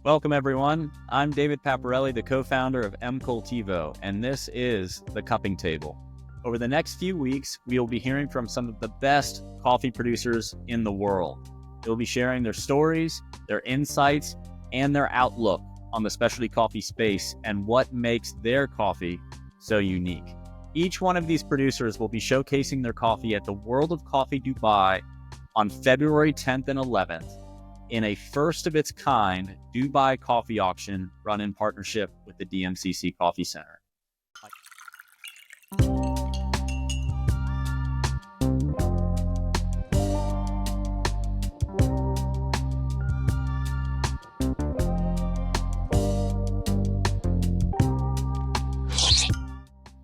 Welcome, everyone. I'm David Paparelli, the co-founder of M-Cultivo, and this is The Cupping Table. Over the next few weeks, we will be hearing from some of the best coffee producers in the world. They'll be sharing their stories, their insights, and their outlook on the specialty coffee space and what makes their coffee so unique. Each one of these producers will be showcasing their coffee at the World of Coffee Dubai on February 10th and 11th. In a first-of-its-kind Dubai coffee auction run in partnership with the DMCC Coffee Center.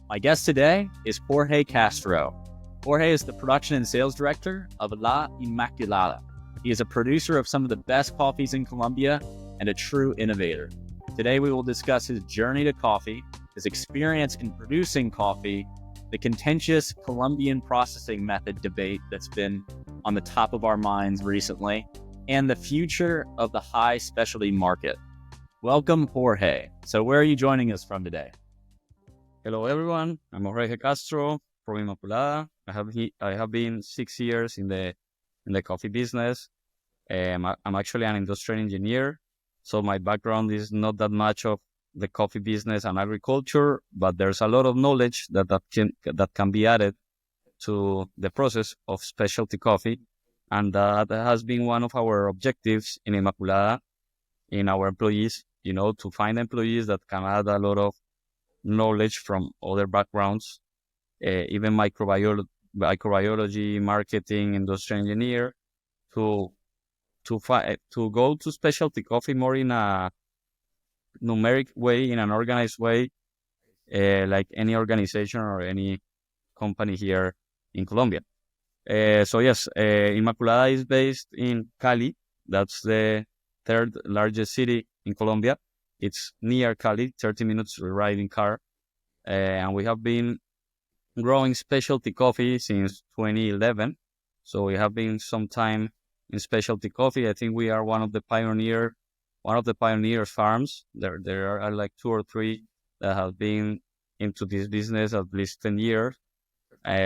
My guest today is Jorge Castro. Jorge is the production and sales director of La Inmaculada. He is a producer of some of the best coffees in Colombia and a true innovator. Today, we will discuss his journey to coffee, his experience in producing coffee, the contentious Colombian processing method debate that's been on the top of our minds recently, and the future of the high specialty market. Welcome, Jorge. So where are you joining us from today? Hello, everyone. I'm Jorge Castro from Inmaculada. I have been 6 years in the coffee business. I'm actually an industrial engineer, so my background is not that much of the coffee business and agriculture, but there's a lot of knowledge that can be added to the process of specialty coffee, and that has been one of our objectives in Inmaculada, in our employees, to find employees that can add a lot of knowledge from other backgrounds, even microbiology, marketing, industrial engineer, to go to specialty coffee more in a numeric way, in an organized way, like any organization or any company here in Colombia. So yes, Inmaculada is based in Cali. That's the third largest city in Colombia. It's near Cali, 30 minutes ride in car. And we have been growing specialty coffee since 2011. So we have been some time in specialty coffee. I think we are one of the pioneer farms. There are like 2 or 3 that have been into this business at least 10 years.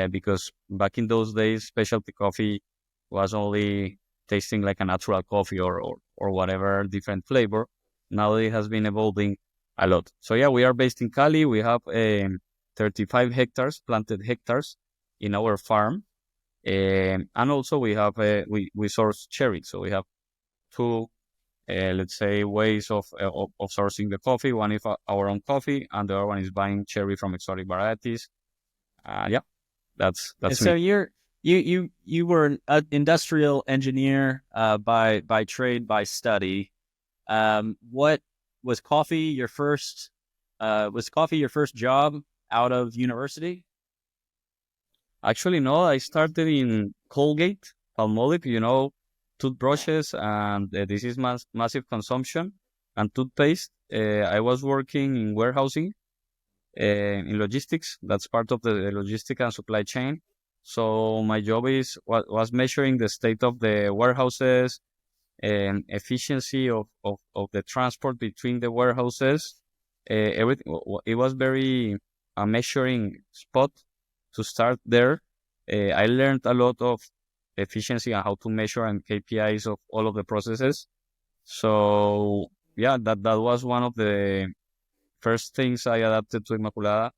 Because back in those days, specialty coffee was only tasting like a natural coffee or whatever different flavor. Now it has been evolving a lot. So yeah, we are based in Cali. We have 35 planted hectares in our farm. And also we have we source cherry. So we have 2, let's say, ways of sourcing the coffee. One is our own coffee, and the other one is buying cherry from exotic varieties. Yeah, that's and me. so you were an industrial engineer by trade, by study. What was coffee your first job out of university? Actually, no. I started in Colgate, Palmolive, toothbrushes, and this is massive consumption, and toothpaste. I was working in warehousing, in logistics. That's part of the logistic and supply chain. So my job was measuring the state of the warehouses and efficiency of the transport between the warehouses. Everything, it was very a measuring spot to start there. I learned a lot of efficiency and how to measure and KPIs of all of the processes. So yeah, that was one of the first things I adapted to Inmaculada.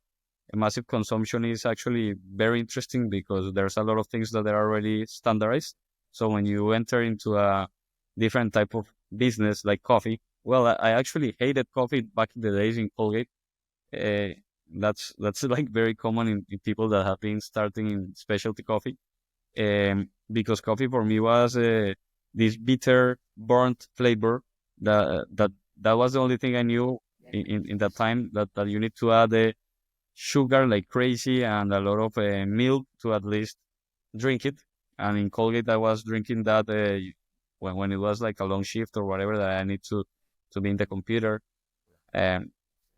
Massive consumption is actually very interesting because there's a lot of things that are already standardized. So when you enter into a different type of business like coffee, well, I actually hated coffee back in the days in Colgate. That's like very common in people that have been starting in specialty coffee. Because coffee for me was this bitter, burnt flavor that was the only thing I knew in that time, that you need to add sugar like crazy and a lot of milk to at least drink it. And in Colgate, I was drinking that when it was like a long shift or whatever that I need to be in the computer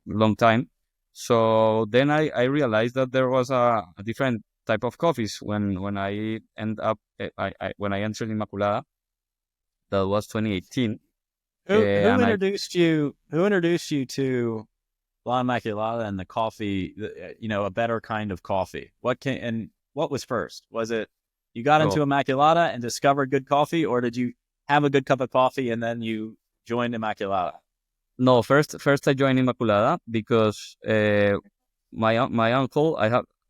long time. So then I realized that there was a different type of coffees when I when I entered Inmaculada. That was 2018. Who and I introduced you? Who introduced you to La Immaculada and the coffee? A better kind of coffee. What was first? Was it you got into go. Immaculada and discovered good coffee, or did you have a good cup of coffee and then you joined Immaculada? No, first I joined Inmaculada because my uncle,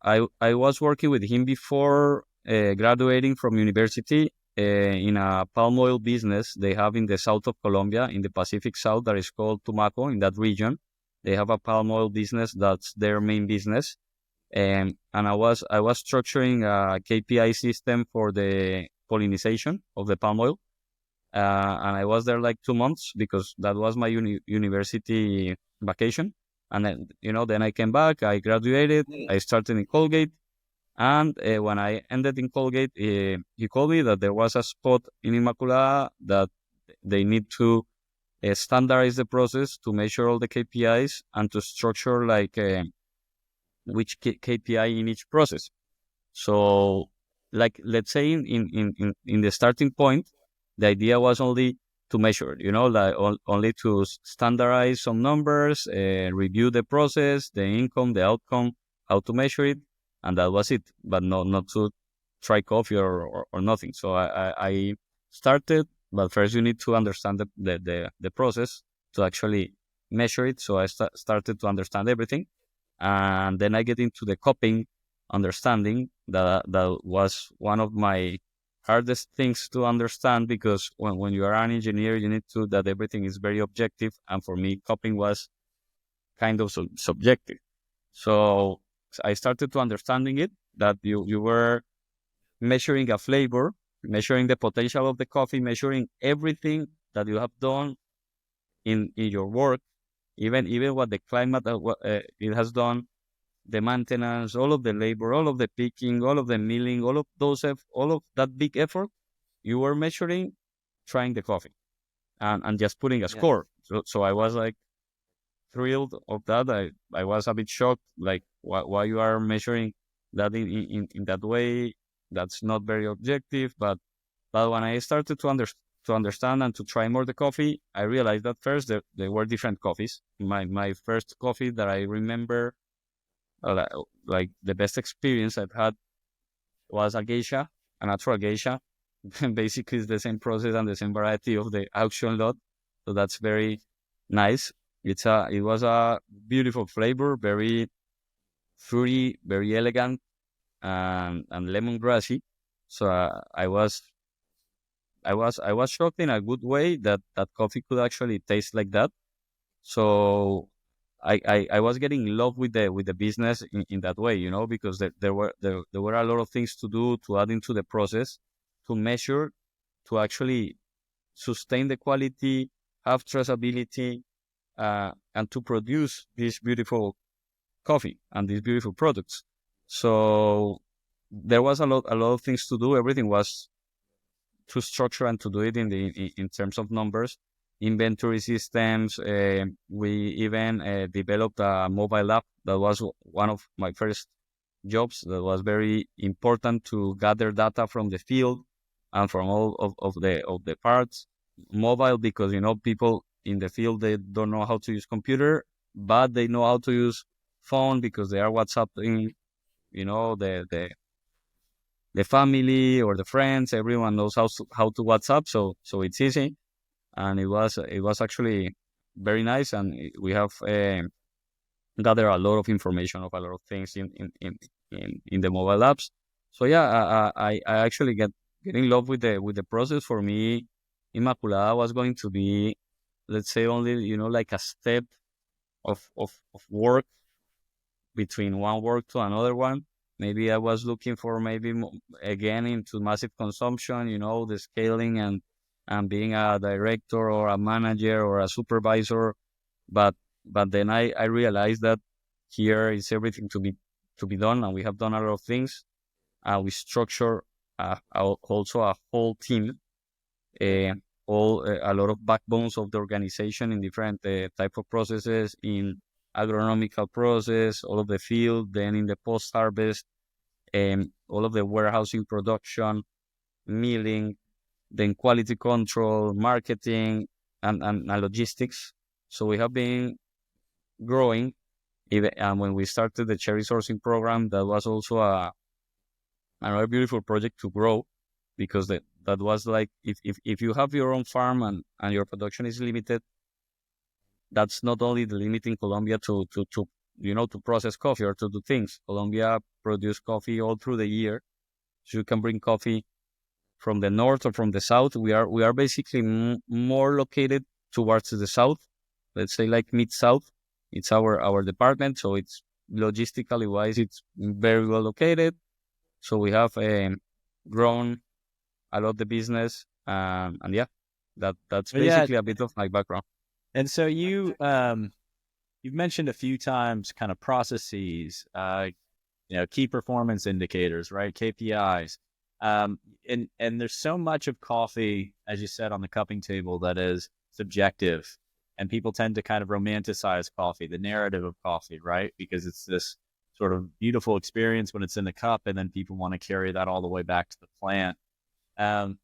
I was working with him before graduating from university in a palm oil business they have in the south of Colombia, in the Pacific South, that is called Tumaco. In that region, they have a palm oil business that's their main business, and I was structuring a KPI system for the pollination of the palm oil, and I was there like 2 months because that was my university vacation. And then, then I came back, I graduated, I started in Colgate. And when I ended in Colgate, he called me that there was a spot in Inmaculada that they need to standardize the process to measure all the KPIs and to structure like which KPI in each process. So, like, let's say in the starting point, the idea was only to measure, like only to standardize some numbers, review the process, the income, the outcome, how to measure it, and that was it. But not to try coffee or nothing. So I started, but first you need to understand the process to actually measure it. So I started to understand everything, and then I get into the cupping understanding. That was one of my hardest things to understand, because when you are an engineer, you need to that everything is very objective, and for me cupping was kind of subjective. So I started to understanding it, that you were measuring a flavor, measuring the potential of the coffee, measuring everything that you have done in your work, even what the climate it has done, the maintenance, all of the labor, all of the picking, all of the milling, all of all of that big effort, you were measuring, trying the coffee, and just putting a Yeah. score. So I was like thrilled of that. I was a bit shocked, like why you are measuring that in that way. That's not very objective. But when I started to understand and to try more the coffee, I realized that first there were different coffees. My first coffee that I remember, like the best experience I've had, was a geisha, a natural geisha. Basically, it's the same process and the same variety of the auction lot. So that's very nice. It was a beautiful flavor, very fruity, very elegant, and lemongrassy. So I was shocked in a good way that coffee could actually taste like that. So I was getting in love with the business in that way, because there were a lot of things to do, to add into the process, to measure, to actually sustain the quality, have traceability, and to produce this beautiful coffee and these beautiful products. So there was a lot of things to do. Everything was to structure and to do it in terms of numbers, inventory systems. We even developed a mobile app that was one of my first jobs. That was very important to gather data from the field and from all of the parts. Mobile, because people in the field, they don't know how to use computer, but they know how to use phone because they are WhatsApping. The family or the friends, everyone knows how to WhatsApp, so it's easy, and it was actually very nice, and we have gather a lot of information of a lot of things in the mobile apps. So yeah, I actually get in love with the process. For me, Inmaculada was going to be, let's say, only like a step of work between one work to another one. Maybe I was looking for maybe again into massive consumption, the scaling and being a director or a manager or a supervisor. But then I realized that here is everything to be done, and we have done a lot of things. We structure also a whole team, uh, a lot of backbones of the organization in different type of processes, in agronomical process, all of the field, then in the post harvest, all of the warehousing, production, milling, then quality control, marketing, and logistics. So we have been growing. Even and when we started the cherry sourcing program, that was also another beautiful project to grow, because that was like, if you have your own farm and your production is limited, that's not only the limit in Colombia to to process coffee or to do things. Colombia produce coffee all through the year, so you can bring coffee from the north or from the south. We are basically more located towards the south, let's say like mid south. It's our department, so it's logistically wise, it's very well located. So we have grown a lot the business, and yeah, that's But yeah, basically a bit of my background. and so you've mentioned a few times kind of processes, key performance indicators, right? KPIs. And there's so much of coffee, as you said, on the cupping table that is subjective, and people tend to kind of romanticize coffee, the narrative of coffee, right? Because it's this sort of beautiful experience when it's in the cup, and then people want to carry that all the way back to the plant. Um,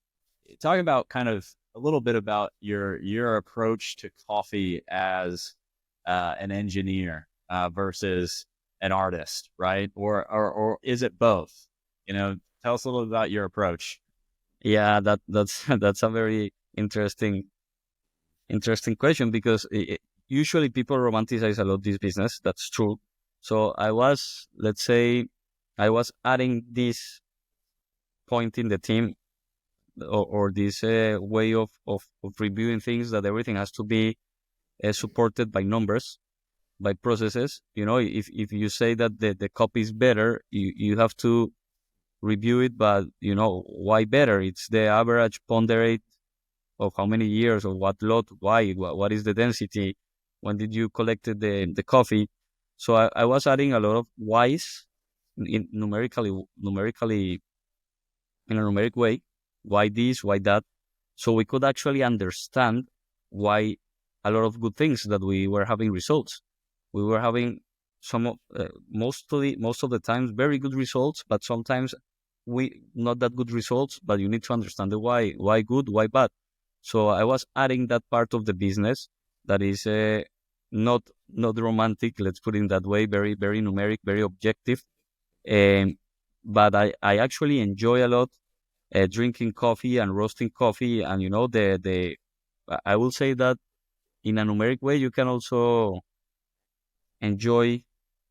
Talking about kind of a little bit about your approach to coffee as an engineer versus an artist, right? Or is it both? Tell us a little about your approach. Yeah, that's that's a very interesting question, because usually people romanticize a lot this business. That's true. So let's say, I was adding this point in the team, or this way of reviewing things, that everything has to be supported by numbers, by processes. If you say that the copy is better, you have to review it, but why better? It's the average ponderate of how many years, or what lot, why, what is the density, when did you collect the coffee. So I was adding a lot of whys, numerically, in a numeric way. Why this, why that? So we could actually understand why a lot of good things that we were having results. We were having most of the times very good results, but sometimes we not that good results. But you need to understand the why good, why bad. So I was adding that part of the business that is not romantic, let's put it that way, very very numeric, very objective. Um, but I actually enjoy a lot drinking coffee and roasting coffee, and the I will say that in a numeric way you can also enjoy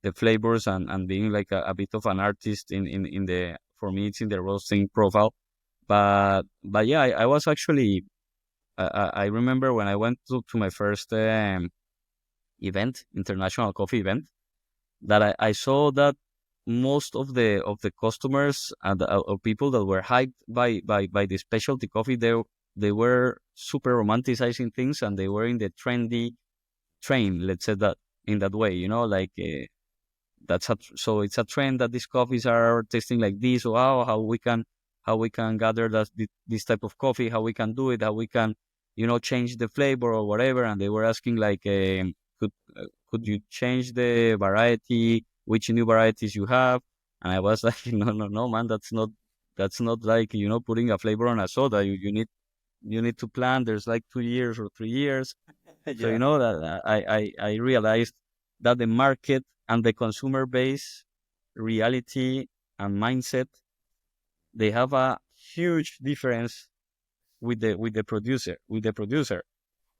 the flavors, and being like a bit of an artist in the, for me it's in the roasting profile. But yeah, I was actually, I remember when I went to my first event, international coffee event, that I saw that most of the customers and or people that were hyped by the specialty coffee, they were super romanticizing things, and they were in the trendy train, let's say that in that way, like so it's a trend that these coffees are tasting like this. Wow, how we can gather this type of coffee, how we can do it, how we can change the flavor or whatever. And they were asking like, could you change the variety, which new varieties you have? And I was like, no, man, that's not like putting a flavor on a soda. You need to plan. There's like 2 years or 3 years. So Yeah. that I realized that the market and the consumer base, reality and mindset, they have a huge difference with the producer,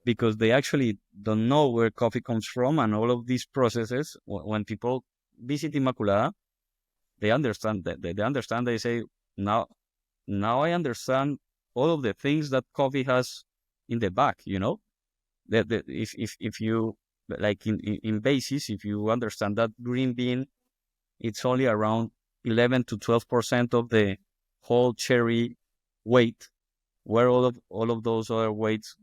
because they actually don't know where coffee comes from, and all of these processes. When people visit Inmaculada, they understand that they understand. They say, now I understand all of the things that coffee has in the back. If you, like, in basis, if you understand that green bean, it's only around 11 to 12% of the whole cherry weight, where all of those other weights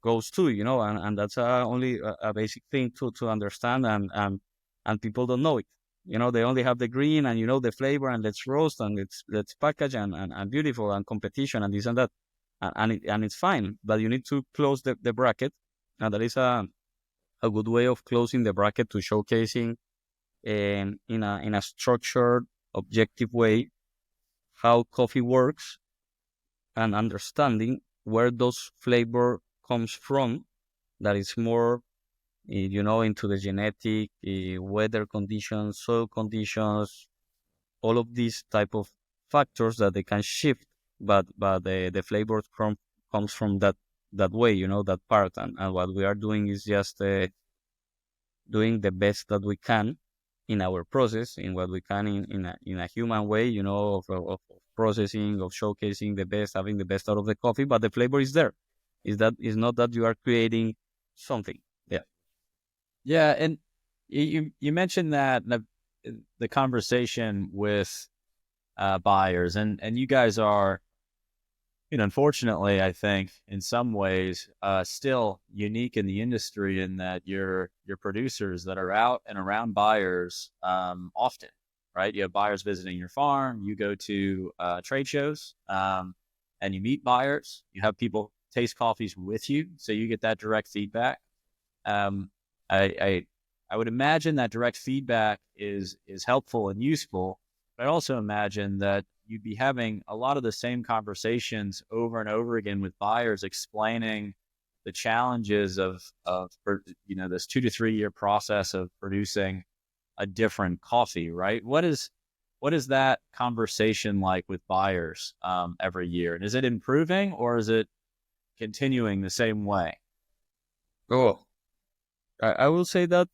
goes to, and that's only a basic thing to understand, and people don't know it. They only have the green and the flavor, and let's roast, and let's package, and beautiful, and competition, and this and that, and it's fine. But you need to close the bracket, and that is a good way of closing the bracket, to showcasing in a structured, objective way how coffee works, and understanding where those flavor comes from, that is more, into the genetic, weather conditions, soil conditions, all of these type of factors that they can shift, but the flavor comes from that way, that part, and what we are doing is just doing the best that we can in our process, in what we can in a human way, of processing, of showcasing the best, having the best out of the coffee, but the flavor is there. Is not that you are creating something. Yeah. Yeah, and you mentioned that the conversation with buyers, and you guys are, unfortunately, I think in some ways still unique in the industry in that you're producers that are out and around buyers often, right? You have buyers visiting your farm. You go to trade shows and you meet buyers. You have people taste coffees with you, so you get that direct feedback. Um, I would imagine that direct feedback is helpful and useful, but I also imagine that you'd be having a lot of the same conversations over and over again with buyers, explaining the challenges of this 2 to 3 year process of producing a different coffee, right? What is that conversation like with buyers every year? And is it improving or is it continuing the same way? Oh, I will say that,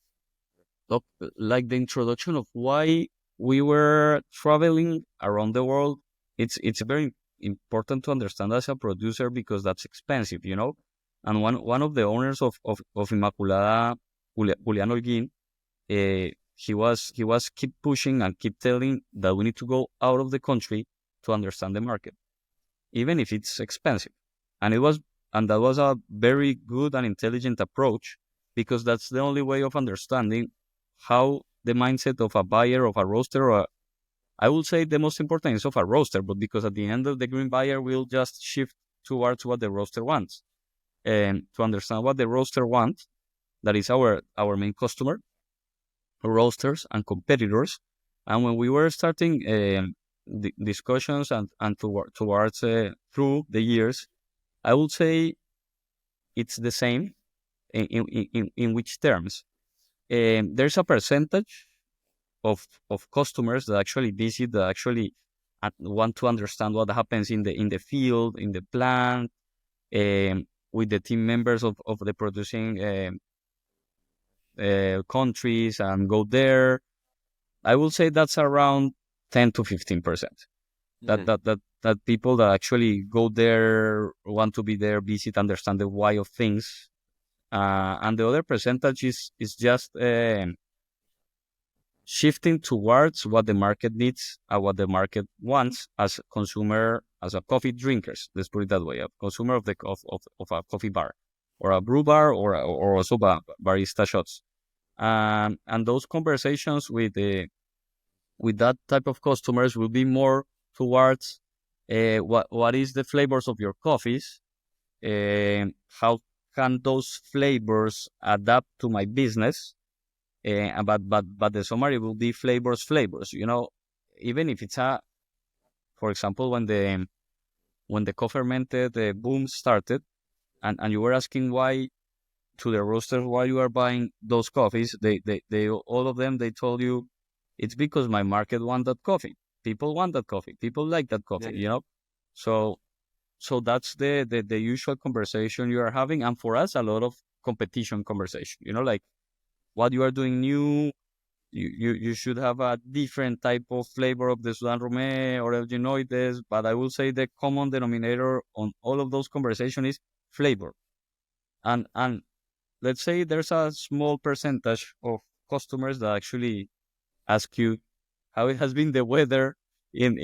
look, like the introduction of why we were traveling around the world, it's very important to understand as a producer, because that's expensive, And one of the owners of Inmaculada, Julian Holguin, he was keep pushing and keep telling that we need to go out of the country to understand the market, even if it's expensive. And that was a very good and intelligent approach, because that's the only way of understanding how the mindset of a buyer, of a roaster, or I will say the most important is of a roaster, but because at the end of the green buyer will just shift towards what the roaster wants. And to understand what the roaster wants, that is our main customer, roasters and competitors. And when we were starting the discussions and towards through the years, I would say it's the same in which terms. There's a percentage of customers that actually visit, that actually want to understand what happens in the field, in the plant, with the team members of the producing countries, and go there. I will say that's around 10 to 15%. That people that actually go there, want to be there, visit, understand the why of things, and the other percentage is just shifting towards what the market needs and what the market wants as a consumer, as a coffee drinkers. Let's put it that way: a consumer of a coffee bar, or a brew bar, or also barista shots. And those conversations with that type of customers will be more towards what is the flavors of your coffees, how can those flavors adapt to my business, but the summary will be flavors. Even if it's for example, when the co-fermented boom started, and you were asking why to the roasters why you are buying those coffees, they all of them, they told you it's because my market want that coffee. People want that coffee. People like that coffee. Yeah. So that's the usual conversation you are having, and for us, a lot of competition conversation. Like what you are doing new, you should have a different type of flavor of the Sudan Rome or El Genoides, but I will say the common denominator on all of those conversations is flavor. And let's say there's a small percentage of customers that actually ask you how it has been the weather in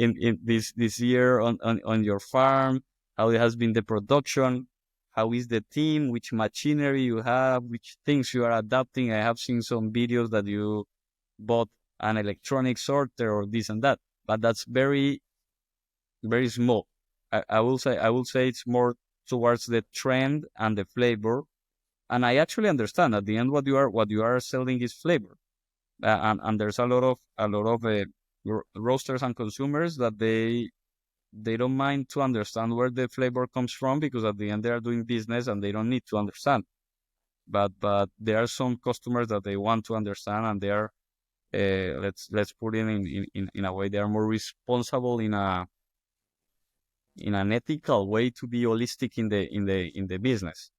this year on your farm, how it has been the production, how is the team, which machinery you have, which things you are adapting. I have seen some videos that you bought an electronic sorter or this and that, but that's very, very small. I will say it's more towards the trend and the flavor. And I actually understand at the end what you are selling is flavor. And there's a lot of roasters and consumers that they they don't mind to understand where the flavor comes from, because at the end they are doing business and they don't need to understand. But there are some customers that they want to understand, and they are, let's put it in a way, they are more responsible in an ethical way to be holistic in the business.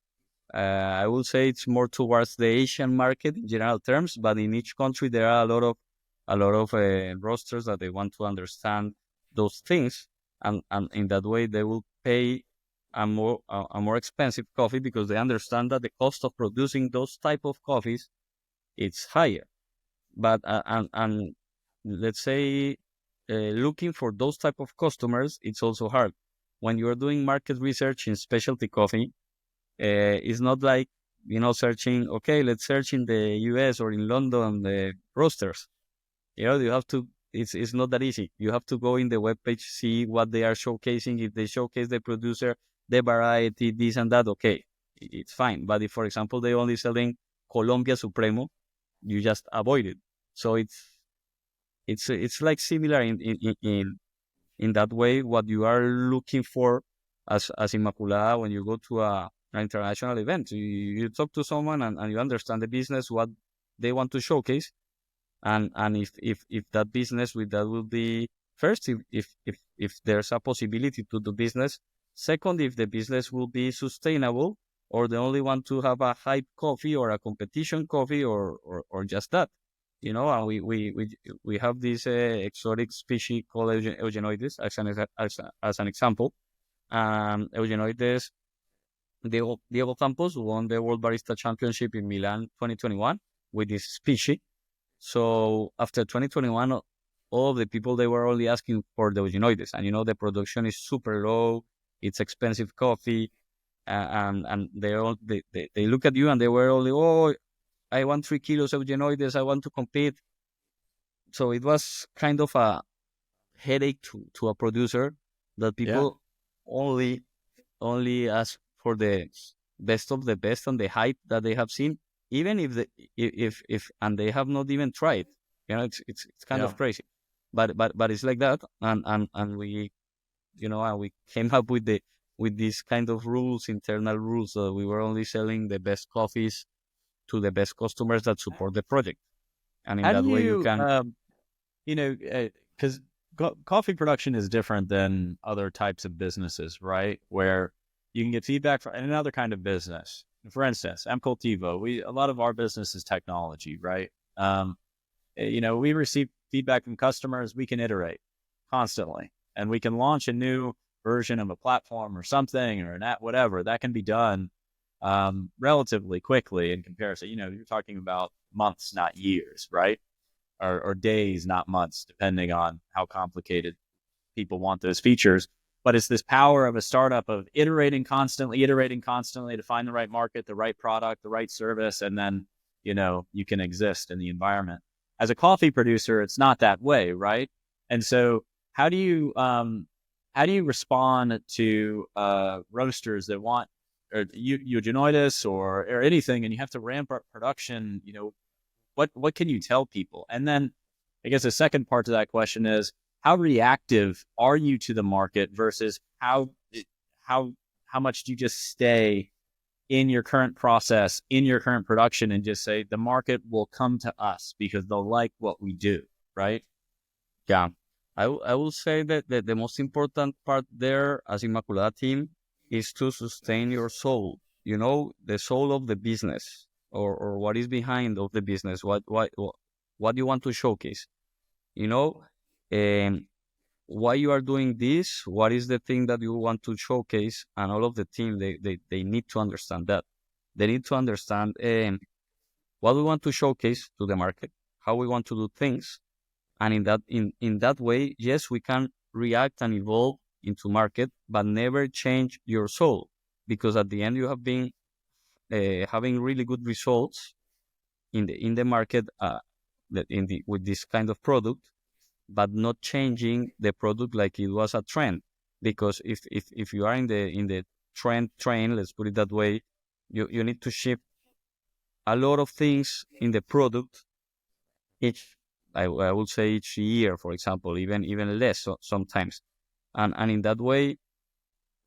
I will say it's more towards the Asian market in general terms, but in each country there are a lot of roasters that they want to understand those things, and in that way they will pay a more expensive coffee, because they understand that the cost of producing those type of coffees, it's higher. But and let's say, looking for those type of customers, it's also hard. When you're doing market research in specialty coffee, it's not like, searching, okay, let's search in the US or in London the roasters. You have to, it's not that easy. You have to go in the webpage, see what they are showcasing. If they showcase the producer, the variety, this and that, okay, it's fine. But if, for example, they only selling Colombia Supremo, you just avoid it. So it's like similar in that way. What you are looking for as Inmaculada, when you go to an international event, you talk to someone, and you understand the business, what they want to showcase, and if that business with that will be first, if there's a possibility to do business. Second, if the business will be sustainable, or they only want to have a hype coffee or a competition coffee, or just that. And we have this exotic species called Eugenoides as an example. Eugenoides, Diego Campos won the World Barista Championship in Milan 2021 with this species. So after 2021, all of the people, they were only asking for the Eugenoides, and the production is super low. It's expensive coffee, and they look at you, and they were only, oh, I want 3 kilos of Eugenoides, I want to compete. So it was kind of a headache to a producer, that people only ask for the best of the best and the hype that they have seen, even if and they have not even tried. It's kind of crazy, but it's like that, and we and we came up with these kind of rules, internal rules, that we were only selling the best coffees to the best customers that support the project, and in How do that way we you, can. because coffee production is different than other types of businesses, right? Where you can get feedback from another kind of business. For instance, M-Cultivo, a lot of our business is technology, right? We receive feedback from customers. We can iterate constantly, and we can launch a new version of a platform or something, or an app, whatever. That can be done relatively quickly in comparison. You're talking about months, not years, right? Or days, not months, depending on how complicated people want those features. But it's this power of a startup of iterating constantly to find the right market, the right product, the right service, and then, you can exist in the environment. As a coffee producer, it's not that way, right? And so how do you respond to roasters that want Eugenoides or anything, and you have to ramp up production? What can you tell people? And then I guess the second part to that question is, how reactive are you to the market versus how much do you just stay in your current process, in your current production, and just say the market will come to us because they'll like what we do, right? Yeah, I will say that the most important part there, as Inmaculada team, is to sustain your soul. The soul of the business, or what is behind of the business. What you want to showcase. And why you are doing this. What is the thing that you want to showcase? And all of the team, they need to understand that. They need to understand what we want to showcase to the market, how we want to do things. And in that way, yes, we can react and evolve into market, but never change your soul, because at the end you have been having really good results in the market, with this kind of product, but not changing the product like it was a trend. Because if you are in the trend train, let's put it that way, you need to shift a lot of things in the product I would say each year, for example, even less sometimes. And in that way,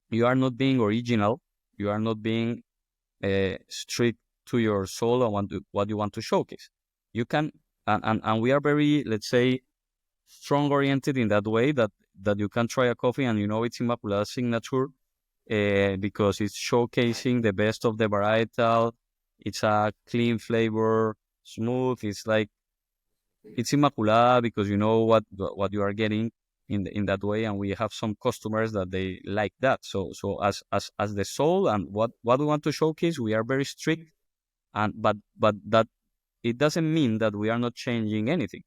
you are not being original. You are not being strict to your soul and what you want to showcase. You can, and we are very, let's say, strong oriented in that way, that you can try a coffee and it's Immaculada signature, because it's showcasing the best of the varietal. It's a clean flavor, smooth. It's like it's Immaculada because you know what you are getting in that way. And we have some customers that they like that. So as the soul and what we want to showcase, we are very strict. And but that it doesn't mean that we are not changing anything.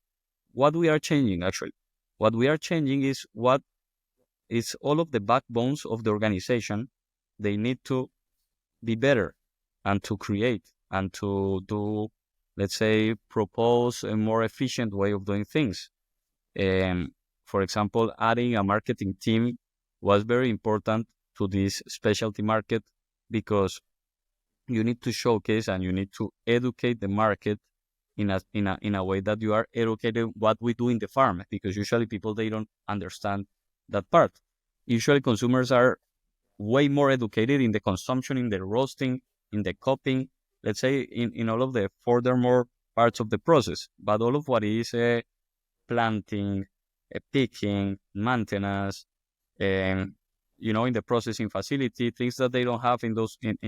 What we are changing, actually, what we are changing is what is all of the backbones of the organization. They need to be better and to create and to do, let's say, propose a more efficient way of doing things. For example, adding a marketing team was very important to this specialty market, because you need to showcase and you need to educate the market in a way that you are educated what we do in the farm, because usually people, they don't understand that part. Usually consumers are way more educated in the consumption, in the roasting, in the cupping, let's say in all of the furthermore parts of the process. But all of what is planting, picking, maintenance, in the processing facility, things that they don't have in those in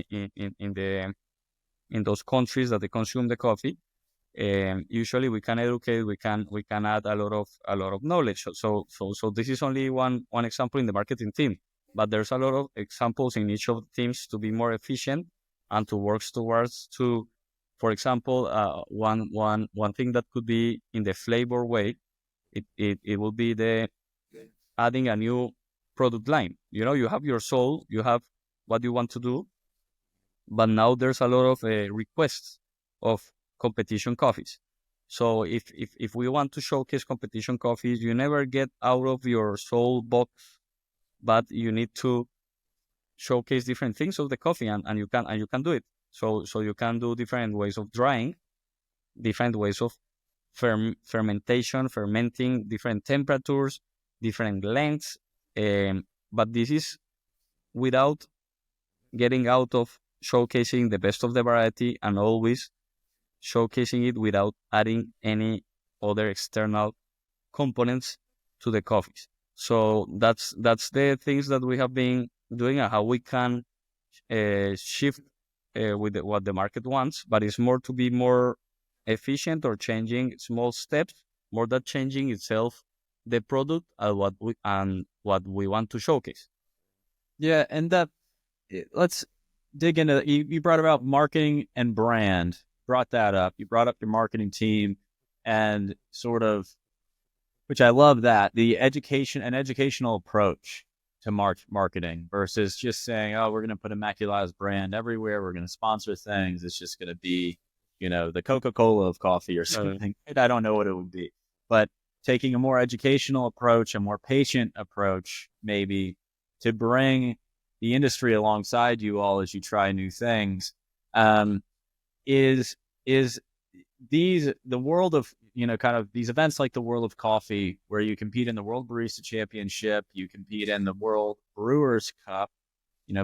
those countries that they consume the coffee. Usually we can educate, we can add a lot of knowledge. So this is only one example in the marketing team, but there's a lot of examples in each of the teams to be more efficient and to work towards to, for example, one thing that could be in the flavor way, it will be the adding a new product line. You have your soul, you have what you want to do, but now there's a lot of requests of competition coffees. So if we want to showcase competition coffees, you never get out of your soul box, but you need to showcase different things of the coffee, and you can do it. So you can do different ways of drying, different ways of fermentation, fermenting, different temperatures, different lengths. But this is without getting out of showcasing the best of the variety, and always showcasing it without adding any other external components to the coffees. So that's the things that we have been doing, and how we can shift with what the market wants. But it's more to be more efficient, or changing small steps, more than changing itself the product and what we want to showcase. Yeah, and let's dig into you brought about marketing and brand. Brought that up. You brought up your marketing team, and sort of, which I love, that the educational approach to marketing versus just saying, oh, we're going to put Immaculada's brand everywhere, we're going to sponsor things, it's just going to be, the Coca-Cola of coffee or something. I don't know what it would be, but taking a more educational approach, a more patient approach, maybe, to bring the industry alongside you all as you try new things, is the world of, kind of these events like the World of Coffee, where you compete in the World Barista Championship, you compete in the World Brewers Cup,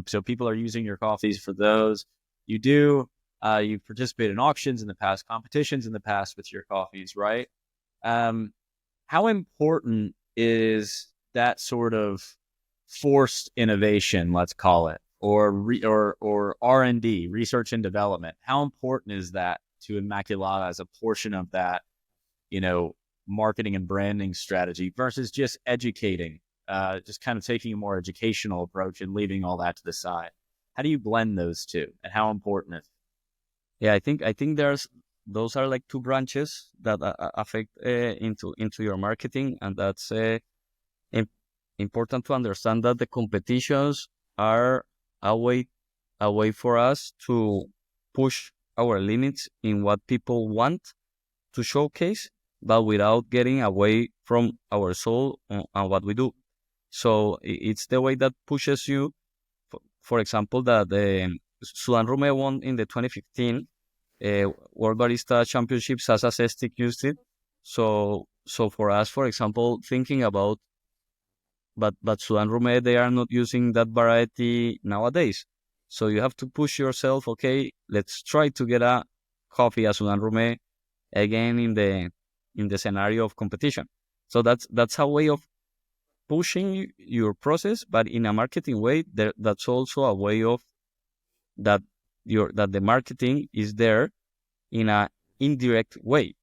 so people are using your coffees for those. You participate in auctions in the past, competitions in the past with your coffees, right? How important is that sort of forced innovation, let's call it, or R&D, research and development? How important is that to Immaculada as a portion of that, marketing and branding strategy, versus just educating, just kind of taking a more educational approach and leaving all that to the side? How do you blend those two, and how important is it? Yeah, I think those are like two branches that affect into your marketing, and that's important to understand that the competitions are a way for us to push our limits in what people want to showcase, but without getting away from our soul and what we do. So it's the way that pushes you. For example, that Sudan Rume won in the 2015 World Barista Championships as a Cestic used it. So for us, for example, thinking about but Sudan Rume, they are not using that variety nowadays. So you have to push yourself. Okay, let's try to get a coffee as Sudan Rume again in the scenario of competition. So that's a way of pushing your process, but in a marketing way. That's also a way of that that the marketing is there in a indirect way.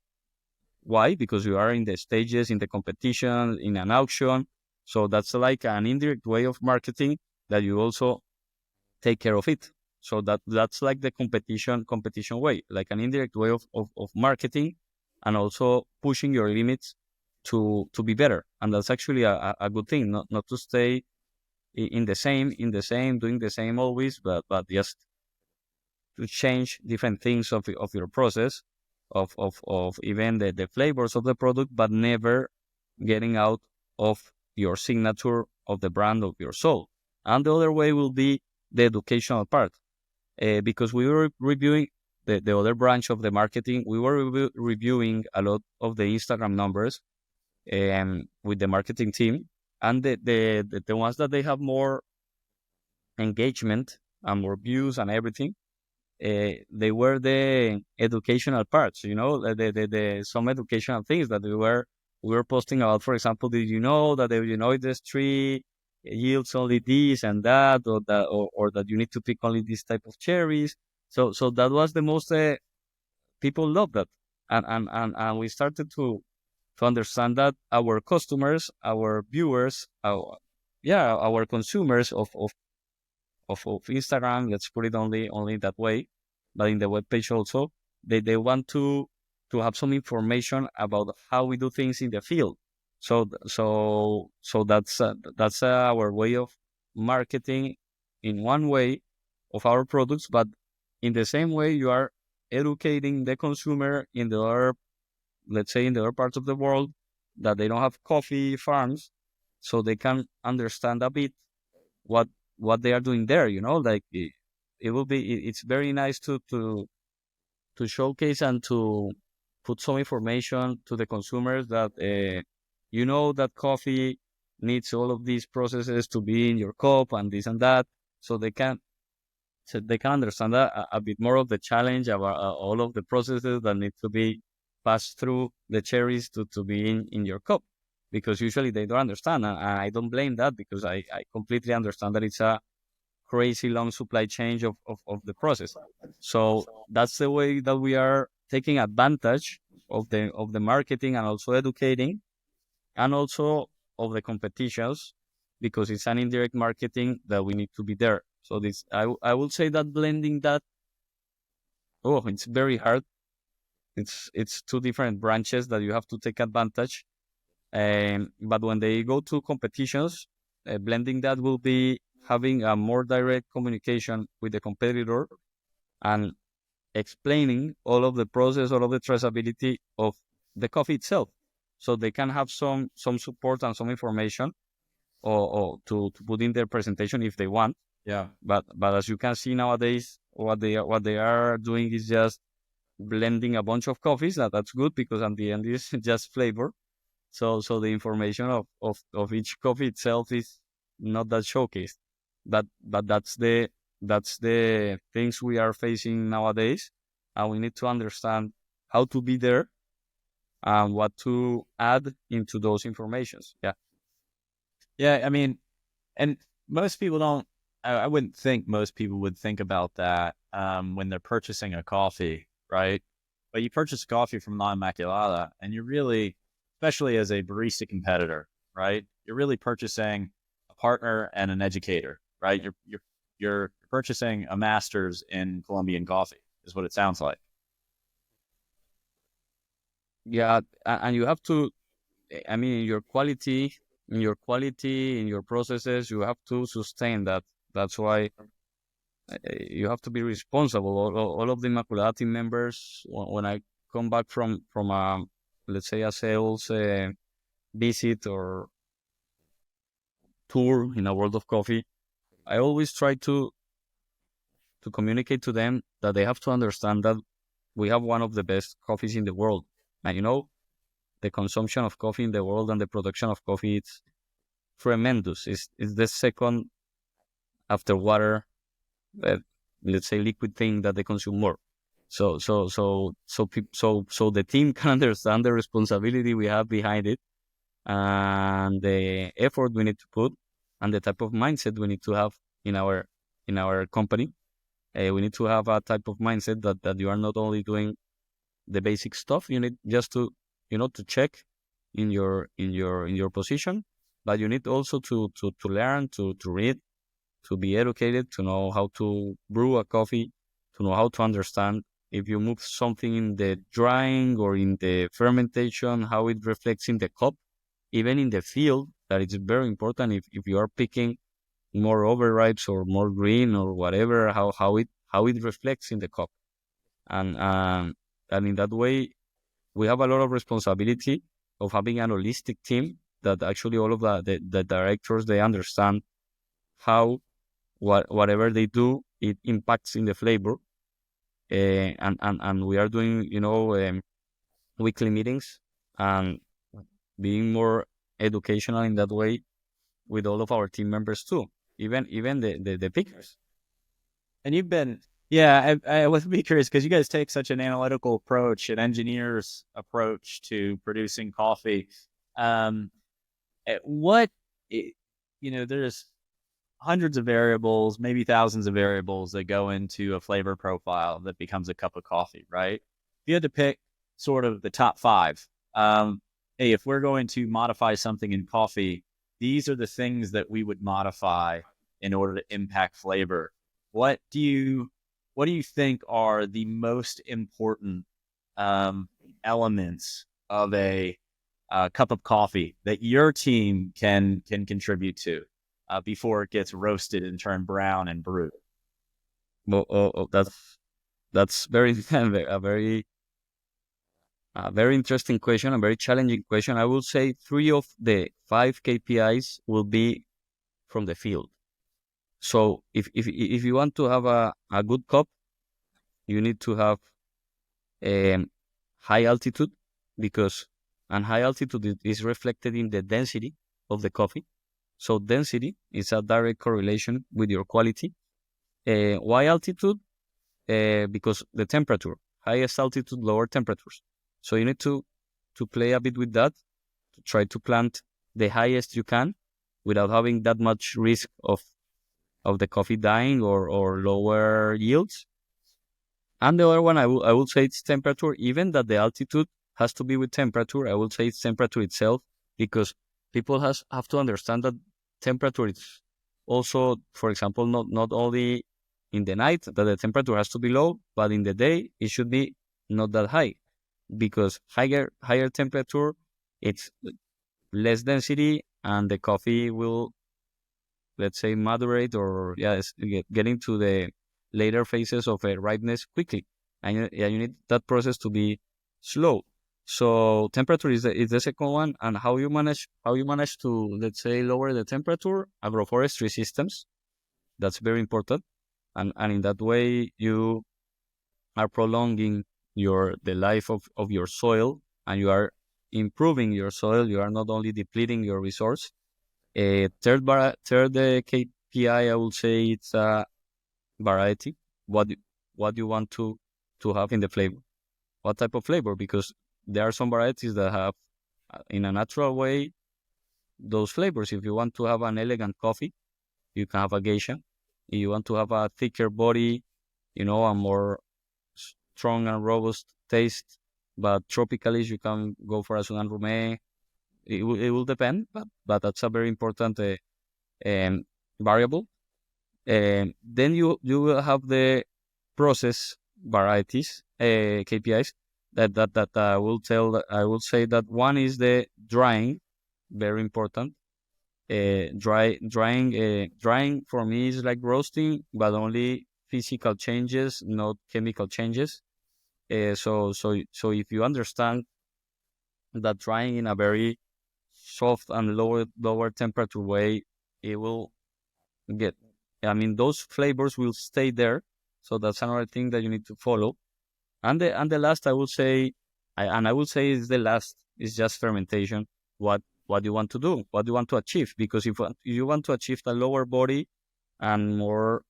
Why? Because you are in the stages, in the competition, in an auction. So that's like an indirect way of marketing that you also take care of it. So that's like the competition way, like an indirect way of marketing, and also pushing your limits to be better. And that's actually a good thing, not to stay in the same, doing the same always, but just to change different things of your process, of even the flavors of the product, but never getting out of your signature of the brand of your soul. And the other way will be the educational part, because we were reviewing the other branch of the marketing. We were reviewing a lot of the Instagram numbers with the marketing team, and the ones that they have more engagement and more views and everything, they were the educational parts, the some educational things that we were posting about. For example, did you know that this tree yields only this and that, or that you need to pick only this type of cherries? So that was the most people loved that, and we started to understand that our customers, our viewers, our consumers of Instagram, let's put it only that way, but in the web page also, they want to have some information about how we do things in the field. So that's our way of marketing in one way of our products, but in the same way you are educating the consumer in the other, let's say, in the other parts of the world that they don't have coffee farms, so they can understand a bit what they are doing there. Like it will be. It's very nice to showcase and to put some information to the consumers that that coffee needs all of these processes to be in your cup and this and that, so they can understand a bit more of the challenge about all of the processes that need to be passed through the cherries to be in your cup, because usually they don't understand, and I don't blame that, because I completely understand that it's a crazy long supply chain of the process. So that's the way that we are taking advantage of the marketing, and also educating, and also of the competitions, because it's an indirect marketing that we need to be there. So this I will say that blending that, it's very hard. It's two different branches that you have to take advantage. But when they go to competitions, blending that will be having a more direct communication with the competitor, and explaining all of the process, all of the traceability of the coffee itself, so they can have some support and some information, or to put in their presentation if they want. Yeah. But as you can see nowadays, what they are doing is just blending a bunch of coffees. That's good, because at the end is just flavor. So the information of each coffee itself is not that showcased. But that's the things we are facing nowadays, and we need to understand how to be there and what to add into those informations. Yeah. Yeah, I mean, and most people don't. I wouldn't think most people would think about that when they're purchasing a coffee, right? But you purchase coffee from La Inmaculada, and you're really, especially as a barista competitor, right? You're really purchasing a partner and an educator, right? You're purchasing a master's in Colombian coffee, is what it sounds like. Yeah, and you have to. I mean, in your processes, you have to sustain that. That's why you have to be responsible. All of the Inmaculada team members, when I come back from a, let's say, a sales visit or tour in a world of coffee, I always try to communicate to them that they have to understand that we have one of the best coffees in the world. And the consumption of coffee in the world and the production of coffee, it's tremendous. Is the second after water, uh, let's say liquid thing that they consume more. So the team can understand the responsibility we have behind it, and the effort we need to put, and the type of mindset we need to have in our company. We need to have a type of mindset that you are not only doing the basic stuff. You need just to to check in your position, but you need also to learn, to read, to be educated, to know how to brew a coffee, to know how to understand if you move something in the drying or in the fermentation, how it reflects in the cup, even in the field. That it's very important if you are picking more overripes or more green or whatever, how it reflects in the cup, and and in that way we have a lot of responsibility of having an holistic team, that actually all of the directors, they understand how whatever they do, it impacts in the flavor. And we are doing weekly meetings and being more educational in that way with all of our team members too, even the pickers. And you've been, yeah, I would be curious because you guys take such an analytical approach, an engineer's approach to producing coffee. Um, what, there's hundreds of variables, maybe thousands of variables that go into a flavor profile that becomes a cup of coffee, right? If you had to pick sort of the top five, hey, if we're going to modify something in coffee, these are the things that we would modify in order to impact flavor. What do you think are the most important elements of a cup of coffee that your team can contribute to before it gets roasted and turned brown and brewed? Well, that's very a very interesting question, a very challenging question. I will say 3 of the 5 KPIs will be from the field. So if you want to have a good cup, you need to have high altitude, because and high altitude is reflected in the density of the coffee. So density is a direct correlation with your quality. Why altitude? Because the temperature, highest altitude, lower temperatures. So you need to play a bit with that, to try to plant the highest you can without having that much risk of the coffee dying or lower yields. And the other one, I will say it's temperature. Even that the altitude has to be with temperature, I will say it's temperature itself, because people have to understand that temperature is also, for example, not only in the night that the temperature has to be low, but in the day it should be not that high, because higher temperature, it's less density, and the coffee will, let's say, moderate, or get into the later phases of ripeness quickly, and you need that process to be slow. So temperature is the second one. And how you manage to, let's say, lower the temperature? Agroforestry systems, that's very important, and in that way you are prolonging the life of your soil, and you are improving your soil. You are not only depleting your resource. Third KPI, I will say it's variety. What you want to have in the flavor? What type of flavor? Because there are some varieties that have, in a natural way, those flavors. If you want to have an elegant coffee, you can have a geisha. If you want to have a thicker body, a more strong and robust taste, but tropically, you can go for a Sudan Rumé. It will depend, but that's a very important variable. Then you will have the process varieties, KPIs, that I will say that one is the drying, very important. Drying for me is like roasting, but only physical changes, not chemical changes. So if you understand that drying in a very soft and lower temperature way, it will get, those flavors will stay there. So that's another thing that you need to follow. And the last, I will say, is the last, is just fermentation. What what you want to do, what you want to achieve. Because if you want to achieve a lower body and more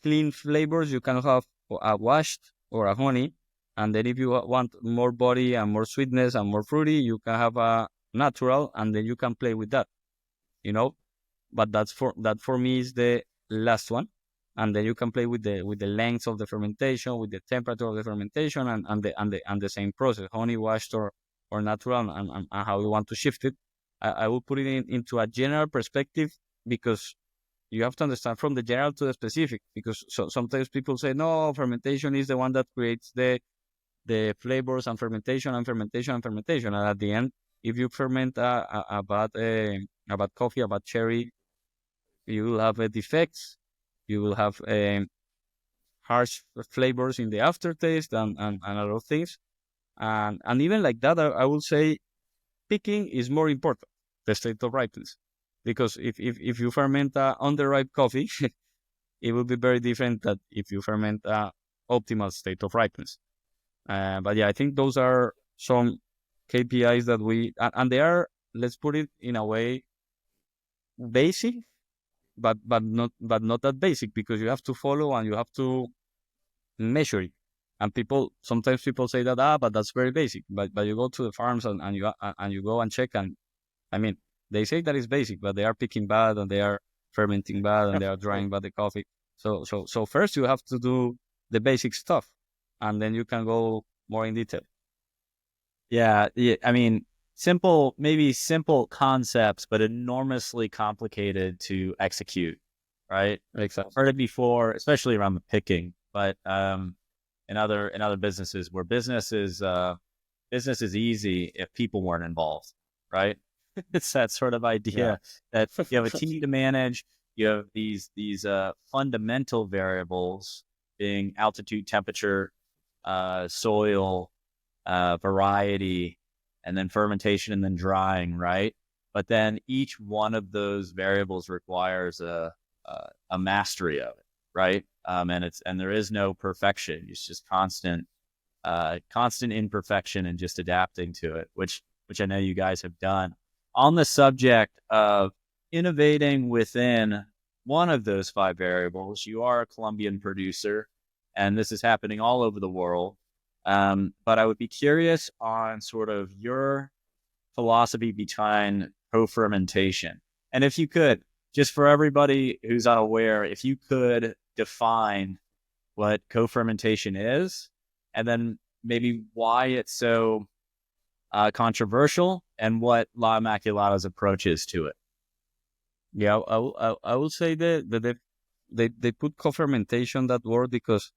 clean flavors, you can have a washed or a honey. And then if you want more body and more sweetness and more fruity, you can have a natural, and then you can play with that, you know. But that for me is the last one. And then you can play with the length of the fermentation, with the temperature of the fermentation, and the same process, honey washed or natural, and how you want to shift it. I will put it into a general perspective, because you have to understand from the general to the specific. Because sometimes people say, no, fermentation is the one that creates the flavors, and fermentation and fermentation and fermentation. And at the end, if you ferment a bad coffee, a bad cherry, you will have defects. You will have harsh flavors in the aftertaste, and a lot of things. And even like that, I would say picking is more important, the state of ripeness. Because if you ferment underripe coffee, it will be very different than if you ferment optimal state of ripeness. But yeah, I think those are some KPIs that and they are, let's put it in a way, basic, but not that basic, because you have to follow and you have to measure it. And sometimes people say that, but that's very basic. But you go to the farms and you go and check, and I mean, they say that it's basic, but they are picking bad, and they are fermenting bad, and they are drying bad the coffee. So first you have to do the basic stuff, and then you can go more in detail. Yeah. I mean, maybe simple concepts, but enormously complicated to execute, right? Exactly. I've heard it before, especially around the picking, but in other businesses where business is easy if people weren't involved, right? It's that sort of idea that you have a team to manage. You have these fundamental variables being altitude, temperature, soil, variety, and then fermentation, and then drying, right? But then each one of those variables requires a mastery of it, right? And there is no perfection. It's just constant imperfection and just adapting to it, which I know you guys have done. On the subject of innovating within one of those 5 variables, you are a Colombian producer, and this is happening all over the world. But I would be curious on sort of your philosophy behind co-fermentation. And if you could, just for everybody who's unaware, if you could define what co-fermentation is, and then maybe why it's so controversial, and what La Immaculada's approach is to it. Yeah, I will say that they put co-fermentation, that word, because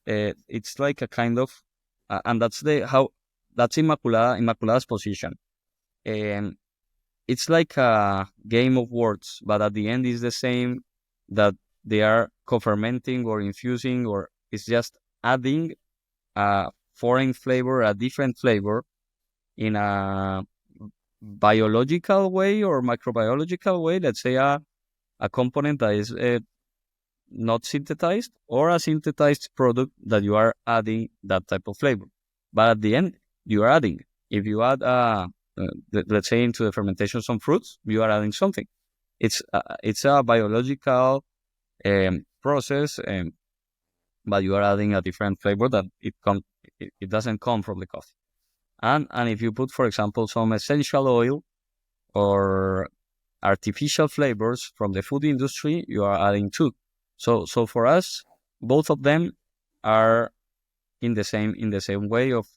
it's like a kind of, and that's Immaculada's position. And it's like a game of words, but at the end is the same, that they are co-fermenting or infusing, or it's just adding a foreign flavor, a different flavor, in a biological way or microbiological way. Let's say a component that is not synthesized, or a synthesized product that you are adding that type of flavor. But at the end, you are adding. If you add, let's say, into the fermentation some fruits, you are adding something. It's a biological process, but you are adding a different flavor that it doesn't come from the coffee. And if you put, for example, some essential oil or artificial flavors from the food industry, you are adding too. So for us, both of them are in the same way of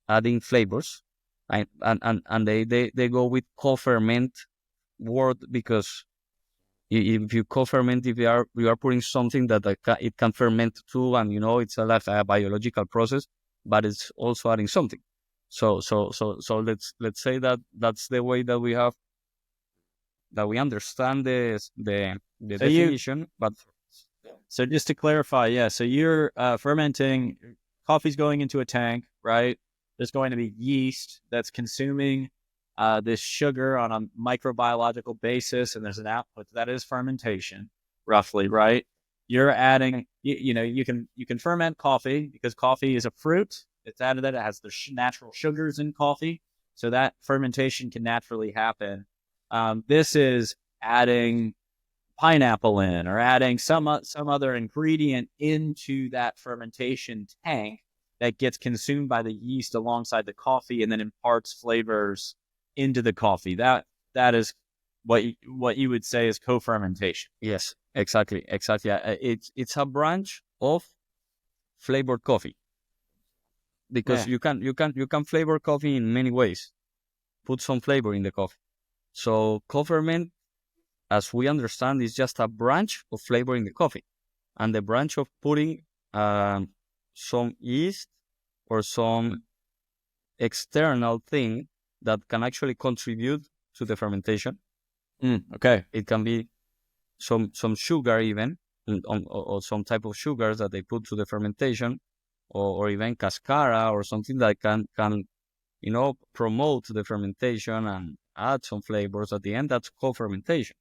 adding flavors, and they go with co-ferment word, because if you co-ferment, if you are putting something that it can ferment too, and it's like a biological process, but it's also adding something. So let's say that that's the way that we understand the definition. But so just to clarify, so you're fermenting, coffee's going into a tank, right? There's going to be yeast that's consuming this sugar on a microbiological basis, and there's an output that is fermentation, roughly, right? You're adding, you can ferment coffee because coffee is a fruit. It's added that it has the natural sugars in coffee, So that fermentation can naturally happen. This is adding pineapple in or adding some other ingredient into that fermentation tank that gets consumed by the yeast alongside the coffee and then imparts flavors into the coffee. That is what you would say is co-fermentation. Yes, exactly. It's a branch of flavored coffee, because Yeah. you can flavor coffee in many ways. Put some flavor in the coffee. So co-ferment, as we understand, is just a branch of flavoring the coffee, and the branch of putting some yeast or some external thing that can actually contribute to the fermentation. Okay. It can be some sugar even, or some type of sugars that they put to the fermentation, or even cascara or something that can promote the fermentation and add some flavors at the end. That's co-fermentation.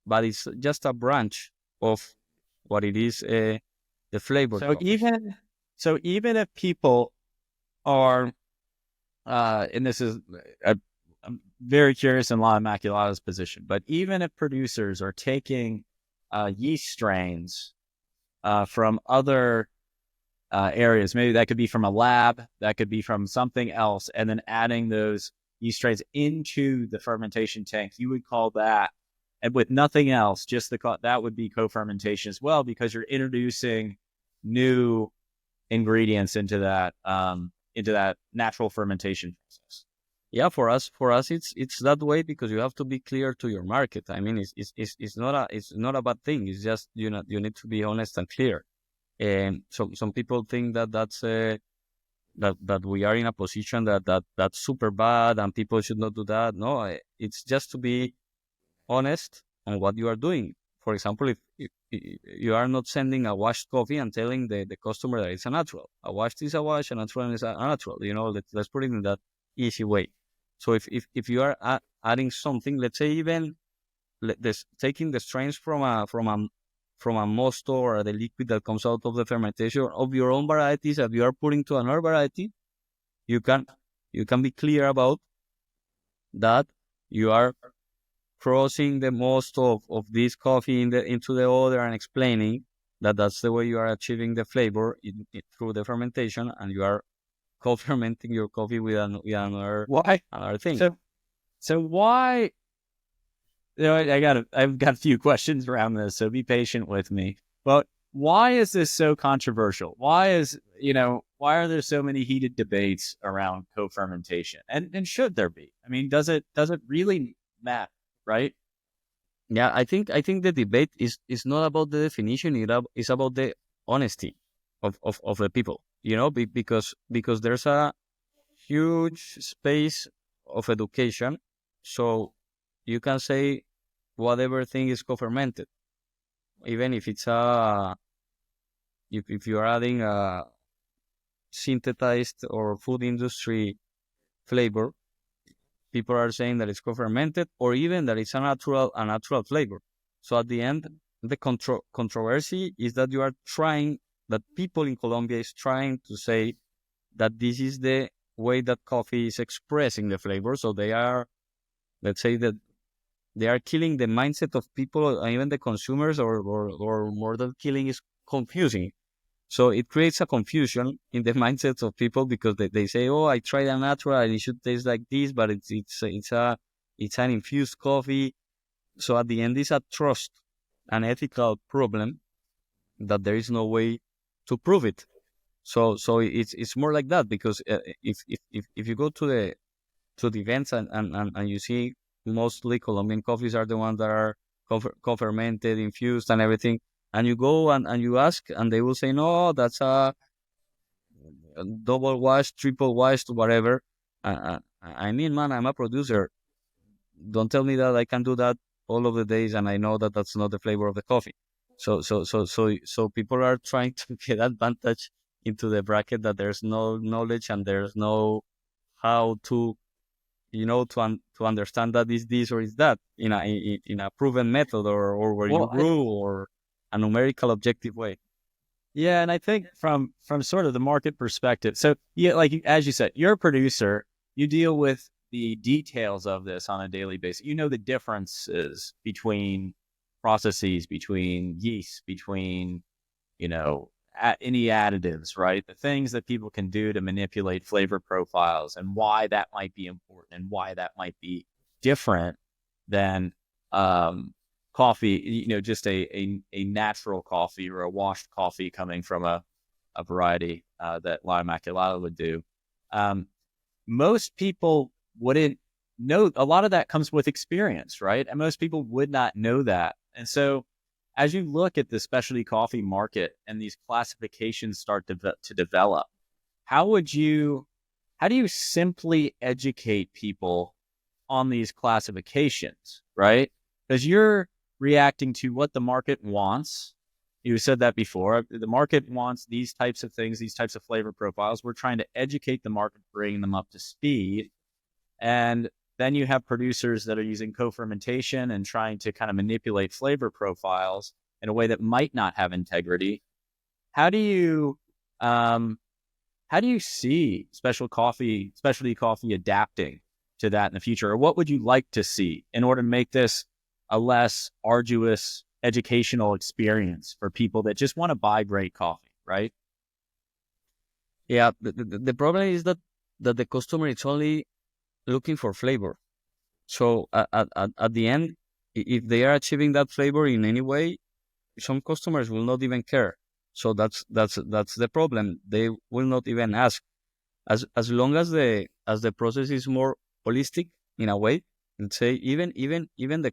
But it's just a branch of what it is, the flavored So coffee. even if people are, and this is, I'm very curious in La Immaculada's position, but even if producers are taking yeast strains from other areas, maybe that could be from a lab, that could be from something else, and then adding those yeast strains into the fermentation tank, you would call that, and with nothing else, just that would be co-fermentation as well, because you're introducing new ingredients into that natural fermentation process. Yeah, for us, it's that way, because you have to be clear to your market. I mean, it's not a bad thing. It's just you need to be honest and clear. And some people think that's that we are in a position that's super bad and people should not do that. No, it's just to be honest on what you are doing. For example, if you are not sending a washed coffee and telling the customer that it's a natural. A washed is a wash, a natural is a natural. Let's put it in that easy way. So if you are adding something, let's say even taking the strains from a mosto, or the liquid that comes out of the fermentation of your own varieties that you are putting to another variety, you can be clear about that. You are crossing the most of this coffee into the other, and explaining that that's the way you are achieving the flavor through the fermentation, and you are co-fermenting your coffee with another thing. So why? I've got a few questions around this, so be patient with me. But why is this so controversial? Why are there so many heated debates around co-fermentation? And should there be? I mean, does it really matter? Right? Yeah, I think the debate is not about the definition. It's about the honesty of the people. Because there's a huge space of education, so you can say whatever thing is co-fermented, even if it's if you are adding a synthesized or food industry flavor. People are saying that it's co-fermented, or even that it's a natural flavor. So at the end, the controversy is that that people in Colombia is trying to say that this is the way that coffee is expressing the flavor. So they are, let's say that they are killing the mindset of people, and even the consumers, or more than killing, is confusing. So it creates a confusion in the mindsets of people, because they say, "Oh, I tried a natural and it should taste like this," but it's an infused coffee. So at the end, it's a trust and ethical problem that there is no way to prove it. So it's more like that, because if you go to the events, and you see mostly Colombian coffees are the ones that are co-fermented, infused, and everything. And you go and you ask, and they will say, no, that's a double wash, triple wash, whatever. I mean, man, I'm a producer. Don't tell me that I can do that all of the days, and I know that that's not the flavor of the coffee. So people are trying to get advantage into the bracket that there's no knowledge and there's no how to to understand that is this or is that in a proven method, or where you grew, or a numerical objective way. And I think from sort of the market perspective, so yeah, like as you said, you're a producer, you deal with the details of this on a daily basis. You know the differences between processes, between yeast, between, any additives, right? The things that people can do to manipulate flavor profiles and why that might be important and why that might be different than coffee, just a natural coffee or a washed coffee coming from a variety that La Immaculada would do. Most people wouldn't know. A lot of that comes with experience, right? And most people would not know that. And so as you look at the specialty coffee market and these classifications start to develop, how do you simply educate people on these classifications, right? Because you're reacting to what the market wants. You said that before. The market wants these types of things, these types of flavor profiles. We're trying to educate the market, bring them up to speed. And then you have producers that are using co-fermentation and trying to kind of manipulate flavor profiles in a way that might not have integrity. How do you see specialty coffee adapting to that in the future? Or what would you like to see in order to make this a less arduous educational experience for people that just want to buy great coffee, right? Yeah, the problem is that the customer is only looking for flavor. So at the end, if they are achieving that flavor in any way, some customers will not even care. So that's the problem. They will not even ask. As long as the process is more holistic in a way, let's say even the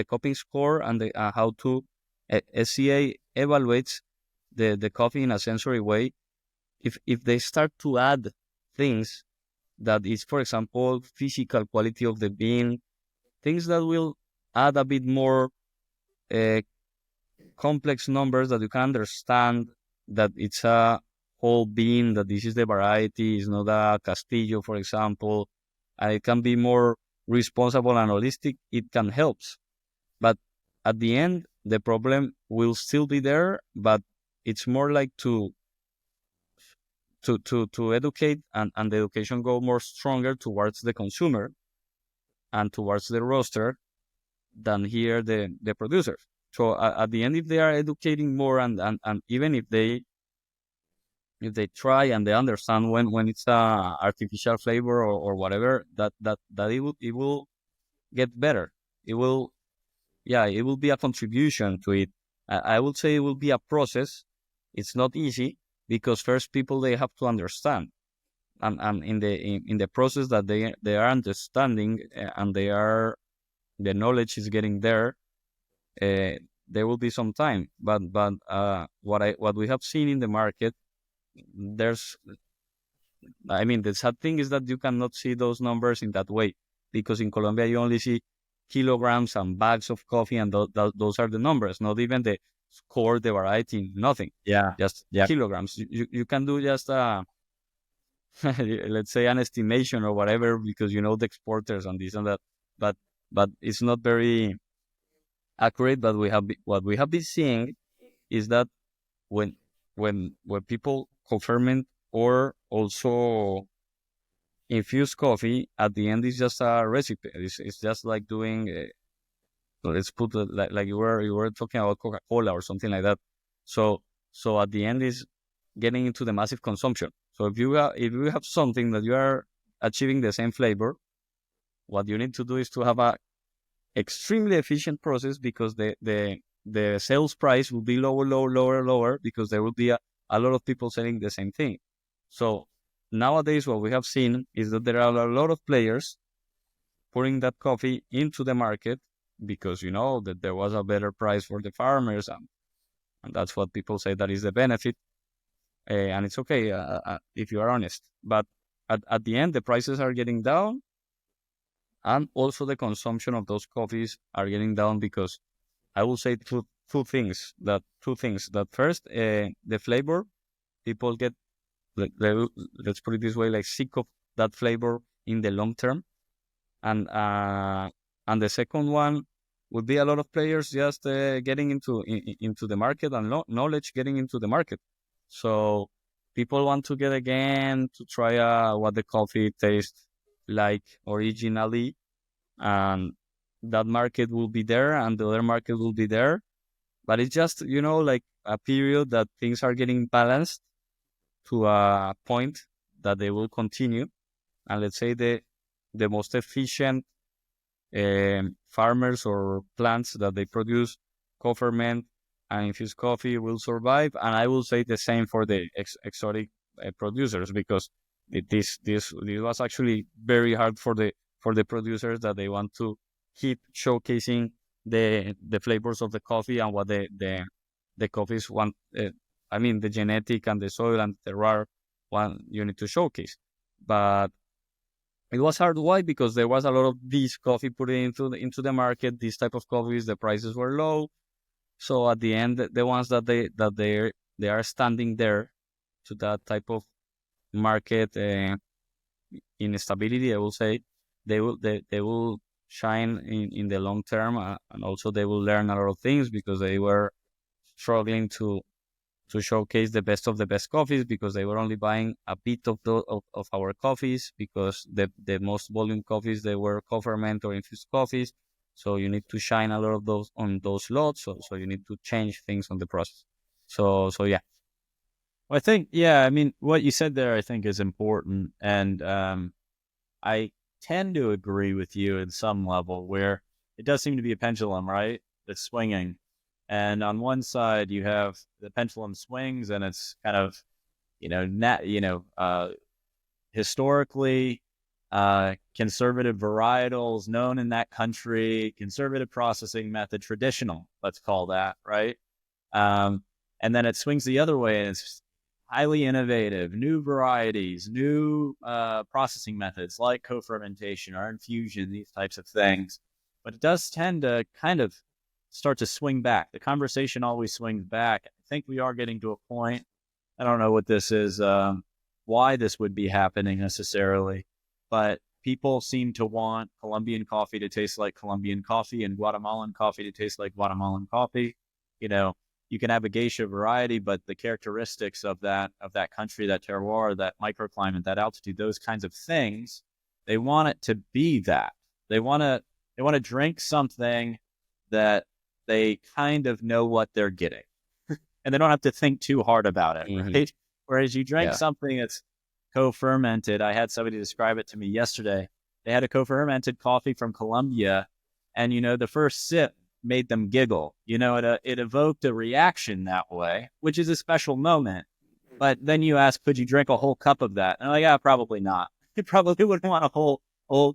cupping score and the how to SCA evaluates the coffee in a sensory way. If they start to add things that is, for example, physical quality of the bean, things that will add a bit more complex numbers that you can understand that it's a whole bean, that this is the variety, it's not a Castillo, for example, and it can be more responsible and holistic, it can help. But at the end, the problem will still be there, but it's more like to educate and the education go more stronger towards the consumer and towards the roaster than here the producers. So at the end, if they are educating more and even if they try and they understand when it's a artificial flavor or whatever, that it will get better. It will be a contribution to it. I would say it will be a process. It's not easy because first people, they have to understand, and in the process that they are understanding and the knowledge is getting there. There will be some time, but what we have seen in the market, the sad thing is that you cannot see those numbers in that way, because in Colombia you only see kilograms and bags of coffee, and those are the numbers, not even the score, the variety, nothing. Yeah, just kilograms. You can do just let's say an estimation or whatever, because you know the exporters and this and that, but it's not very accurate. But what we have been seeing is that when people co-ferment or also infuse coffee, at the end it's just a recipe. It's just like doing let's put it like you were talking about Coca-Cola or something like that. So at the end is getting into the massive consumption. So if you have something that you are achieving the same flavor, what you need to do is to have a extremely efficient process, because the sales price will be lower, because there will be a lot of people selling the same thing. So nowadays what we have seen is that there are a lot of players putting that coffee into the market, because you know that there was a better price for the farmers, and that's what people say that is the benefit. And it's okay if you are honest. But at the end, the prices are getting down, and also the consumption of those coffees are getting down, because I will say two things. That first, the flavor, people get, let's put it this way, like sick of that flavor in the long term, and the second one would be a lot of players just getting into the market, and knowledge getting into the market. So people want to get again to try what the coffee tastes like originally, and that market will be there and the other market will be there. But it's just, like a period that things are getting balanced to a point that they will continue. And let's say the most efficient farmers or plants that they produce co-ferment and infused coffee will survive. And I will say the same for the exotic producers, because this was actually very hard for the producers, that they want to keep showcasing the flavors of the coffee and what the coffees want. I mean, the genetic and the soil and the terroir one you need to showcase. But it was hard. Why? Because there was a lot of this coffee put into the market. These type of coffees, the prices were low. So at the end, the ones that they are standing there to that type of market instability, I will say, they will shine in the long term, and also they will learn a lot of things, because they were struggling to showcase the best of the best coffees, because they were only buying a bit of our coffees, because the most volume coffees, they were co-ferment or infused coffees. So you need to shine a lot of those on those lots. So you need to change things on the process. So yeah. Well, I think, yeah, I mean, what you said there, I think, is important. And I tend to agree with you at some level, where it does seem to be a pendulum, right? That's swinging. And on one side, you have the pendulum swings, and it's kind of, historically conservative varietals known in that country, conservative processing method, traditional, let's call that, right? And then it swings the other way, and it's highly innovative, new varieties, new processing methods like co-fermentation or infusion, these types of things. But it does tend to kind of start to swing back. The conversation always swings back. I think we are getting to a point. I don't know what this is, why this would be happening necessarily, but people seem to want Colombian coffee to taste like Colombian coffee and Guatemalan coffee to taste like Guatemalan coffee. You can have a geisha variety, but the characteristics of that country, that terroir, that microclimate, that altitude, those kinds of things, they want it to be that. They want to drink something that they kind of know what they're getting, and they don't have to think too hard about it, Mm-hmm. right? Whereas you drink something that's co-fermented. I had somebody describe it to me yesterday. They had a co-fermented coffee from Colombia, and the first sip made them giggle. It evoked a reaction that way, which is a special moment. But then you ask, could you drink a whole cup of that? And I'm like, yeah, probably not. You probably wouldn't want a whole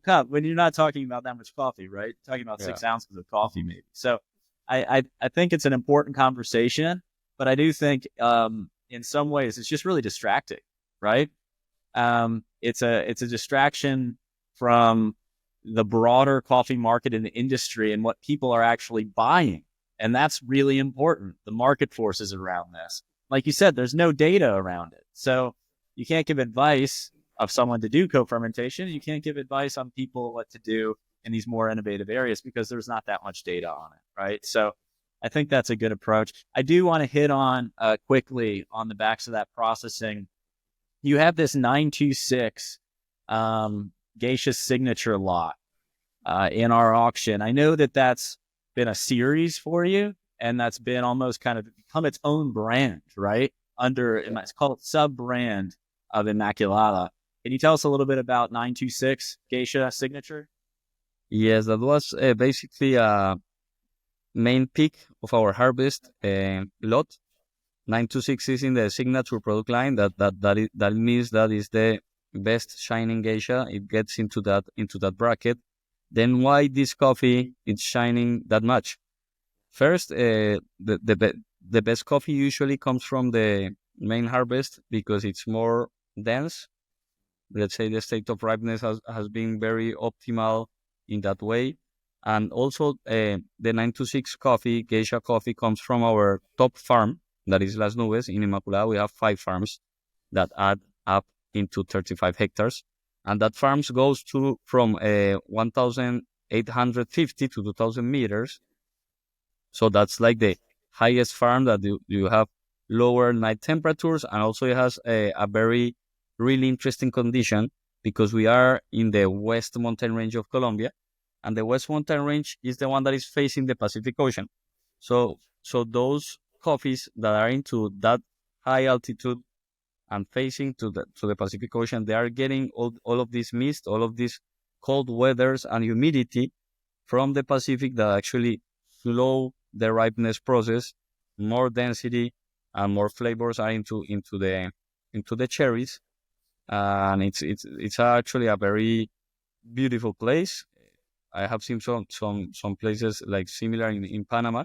cup when you're not talking about that much coffee, right? You're talking about 6 ounces of coffee, maybe. So I think it's an important conversation, but I do think in some ways it's just really distracting, right? It's a distraction from the broader coffee market and the industry and what people are actually buying. And that's really important. The market forces around this. Like you said, there's no data around it. So you can't give advice of someone to do co-fermentation. You can't give advice on people what to do in these more innovative areas, because there's not that much data on it, right? So I think that's a good approach. I do want to hit on quickly on the backs of that processing. You have this 926 geisha signature lot in our auction. I know that that's been a series for you, and that's been almost kind of become its own brand, right? It's called sub-brand of Immaculada. Can you tell us a little bit about 926 geisha signature? Yes, that was basically a main peak of our harvest lot. 926 is in the signature product line. That means that is the best shining geisha. It gets into that bracket. Then why this coffee is shining that much? First, the best coffee usually comes from the main harvest, because it's more dense. Let's say the state of ripeness has been very optimal in that way. And also the 926 coffee, geisha coffee, comes from our top farm, that is Las Nubes in Inmaculada. We have 5 farms that add up into 35 hectares. And that farms goes from 1,850 to 2,000 meters. So that's like the highest farm that you have lower night temperatures. And also it has a very, really interesting condition. because we are in the West Mountain Range of Colombia, and the West Mountain Range is the one that is facing the Pacific Ocean. So those coffees that are into that high altitude and facing to the Pacific Ocean, they are getting all of this mist, all of these cold weathers and humidity from the Pacific that actually slow the ripeness process. More density and more flavors are into the cherries, and it's actually a very beautiful place. I have seen some places like similar in Panama,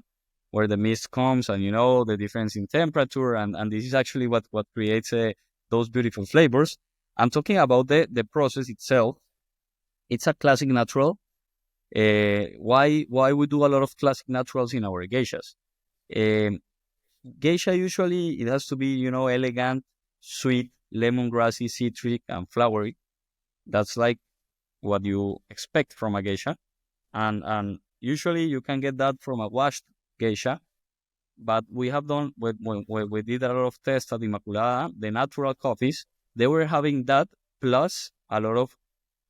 where the mist comes and the difference in temperature, and this is actually what creates those beautiful flavors. I'm talking about the process itself. It's a classic natural. Why we do a lot of classic naturals in our geishas? Geisha usually it has to be elegant, sweet, lemongrassy, citric, and flowery. That's like what you expect from a geisha, and usually you can get that from a washed geisha. But we have done when we did a lot of tests at Inmaculada, the natural coffees, they were having that plus a lot of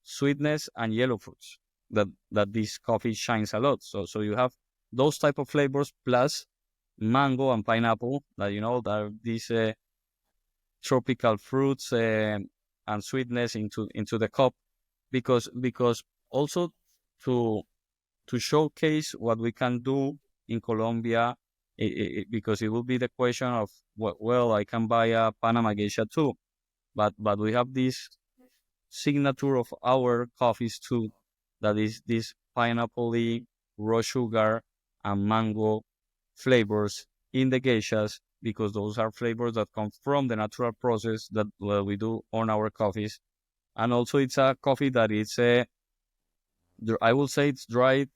sweetness and yellow fruits that this coffee shines a lot. So you have those type of flavors plus mango and pineapple that that are these tropical fruits and sweetness into the cup, because also to showcase what we can do in Colombia, because it will be the question of well, I can buy a Panama geisha too, but we have this signature of our coffees too, that is this pineapple-y, raw sugar, and mango flavors in the geishas, because those are flavors that come from the natural process that we do on our coffees. And also it's a coffee that is I will say it's dried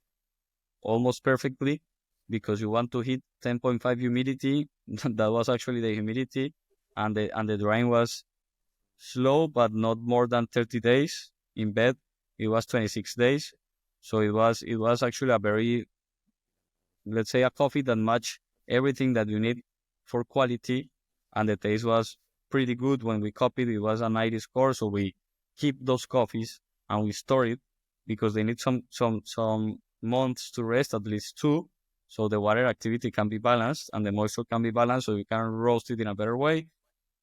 almost perfectly, because you want to hit 10.5 humidity. That was actually the humidity, and the drying was slow, but not more than 30 days. In bed it was 26 days. So it was actually a very, let's say, a coffee that matched everything that you need for quality, and the taste was pretty good. When we copied, it was a 90 score. So we keep those coffees and we store it, because they need some months to rest, at least 2, so the water activity can be balanced and the moisture can be balanced, so you can roast it in a better way.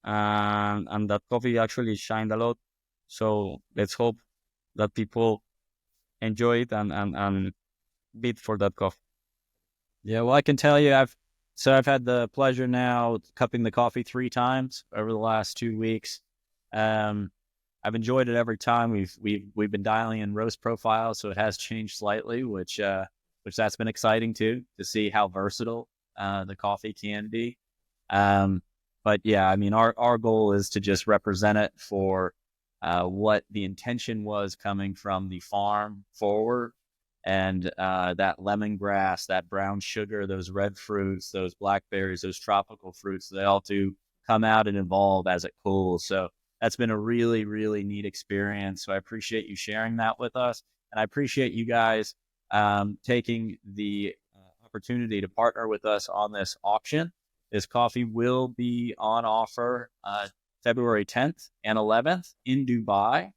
And that coffee actually shined a lot. So let's hope that people enjoy it and bid for that coffee. Yeah, well, I can tell you, I've had the pleasure now cupping the coffee 3 times over the last 2 weeks. I've enjoyed it every time. We've been dialing in roast profiles, so it has changed slightly, which that's been exciting too, to see how versatile the coffee can be. But yeah, I mean, our goal is to just represent it for what the intention was coming from the farm forward, and that lemongrass, that brown sugar, those red fruits, those blackberries, those tropical fruits, they all do come out and evolve as it cools. So that's been a really, really neat experience. So I appreciate you sharing that with us, and I appreciate you guys taking the opportunity to partner with us on this auction. This coffee will be on offer February 10th and 11th in Dubai.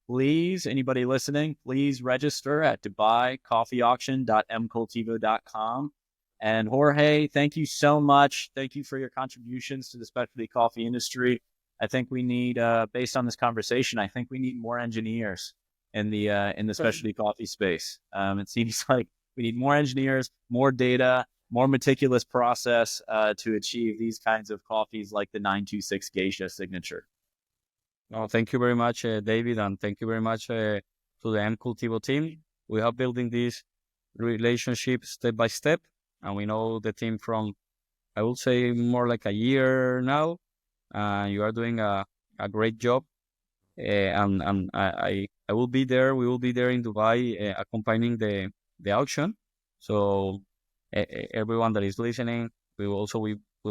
Please, anybody listening, please register at dubaicoffeeauction.mcultivo.com. And Jorge, thank you so much. Thank you for your contributions to the specialty coffee industry. I think we need, based on this conversation, I think we need more engineers in the specialty coffee space. It seems like we need more engineers, more data, more meticulous process to achieve these kinds of coffees like the 926 Geisha signature. Oh, thank you very much, David, and thank you very much to the M-Cultivo team. We are building this relationship step by step, and we know the team from, I would say, more like a year now. You are doing a great job, and I will be there. We will be there in Dubai accompanying the auction. So everyone that is listening, we will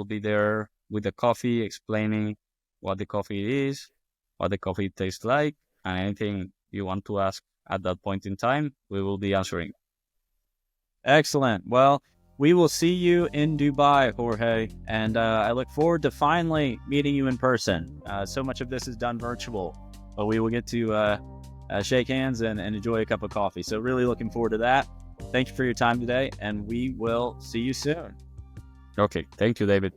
be there with the coffee, explaining what the coffee is, what the coffee tastes like, and anything you want to ask at that point in time, we will be answering. Excellent. Well, we will see you in Dubai, Jorge, and I look forward to finally meeting you in person. So much of this is done virtual, Well, we will get to shake hands and enjoy a cup of coffee. So really looking forward to that. Thank you for your time today, and we will see you soon. Okay, thank you, David.